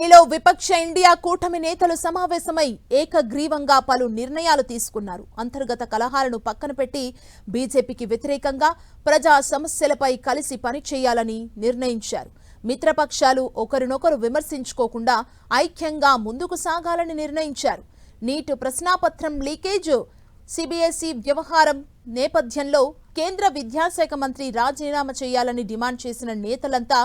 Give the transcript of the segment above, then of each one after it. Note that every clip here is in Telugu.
ఢిల్లీలో విపక్ష ఇండియా కూటమి నేతలు సమావేశమై ఏకగ్రీవంగా పలు నిర్ణయాలు తీసుకున్నారు. అంతర్గత కలహాలను పక్కన పెట్టి బీజేపీకి వ్యతిరేకంగా ప్రజా సమస్యలపై కలిసి పనిచేయాలని నిర్ణయించారు. మిత్రపక్షాలు ఒకరినొకరు విమర్శించుకోకుండా ఐక్యంగా ముందుకు సాగాలని నిర్ణయించారు. నీట్ ప్రశ్నాపత్రం లీకేజ్, సిబిఎస్ఈ వ్యవహారం నేపథ్యంలో కేంద్ర విద్యాశాఖ మంత్రి రాజీనామా చేయాలని డిమాండ్ చేసిన నేతలంతా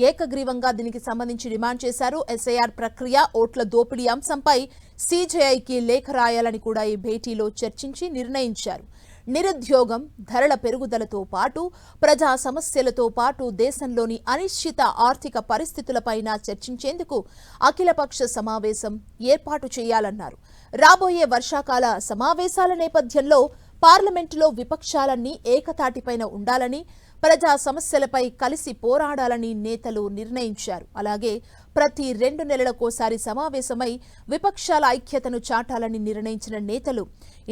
ఏకగ్రీవంగా దీనికి సంబంధించి డిమాండ్ చేశారు. ఎస్ఐఆర్ ప్రక్రియ, ఓట్ల దోపిడీ అంశంపై సీజేఐకి లేఖ రాయాలని కూడా ఈ భేటీలో చర్చించి నిర్ణయించారు. నిరుద్యోగం, ధరల పెరుగుదలతో పాటు ప్రజా సమస్యలతో పాటు దేశంలోని అనిశ్చిత ఆర్థిక పరిస్థితులపైన చర్చించేందుకు అఖిలపక్ష సమావేశం ఏర్పాటు చేయాలన్నారు. రాబోయే వర్షాకాల సమావేశాల నేపథ్యంలో పార్లమెంటులో విపక్షాలన్నీ ఏకతాటిపైన ఉండాలని, ప్రజా సమస్యలపై కలిసి పోరాడాలని నేతలు నిర్ణయించారు. అలాగే ప్రతి 2 నెలలకోసారి సమావేశమై విపక్షాల ఐక్యతను చాటాలని నిర్ణయించిన నేతలు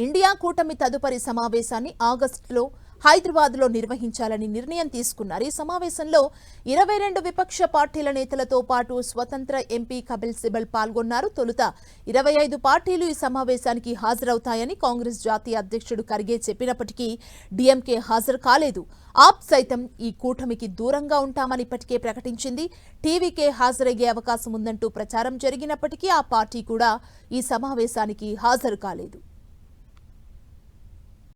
ఇండియా కూటమి తదుపరి సమావేశాన్ని ఆగస్టులో హైదరాబాద్లో నిర్వహించాలని నిర్ణయం తీసుకున్నారు. ఈ సమావేశంలో 22 విపక్ష పార్టీల నేతలతో పాటు స్వతంత్ర ఎంపీ కపిల్ సిబల్ పాల్గొన్నారు. తొలుత 25 పార్టీలు ఈ సమావేశానికి హాజరవుతాయని కాంగ్రెస్ జాతీయ అధ్యక్షుడు ఖర్గే చెప్పినప్పటికీ డీఎంకే హాజరు కాలేదు. ఆప్ సైతం ఈ కూటమికి దూరంగా ఉంటామని ఇప్పటికే ప్రకటించింది. టీవీకే హాజరయ్యే అవకాశం ఉందంటూ ప్రచారం జరిగినప్పటికీ ఆ పార్టీ కూడా ఈ సమావేశానికి హాజరు కాలేదు.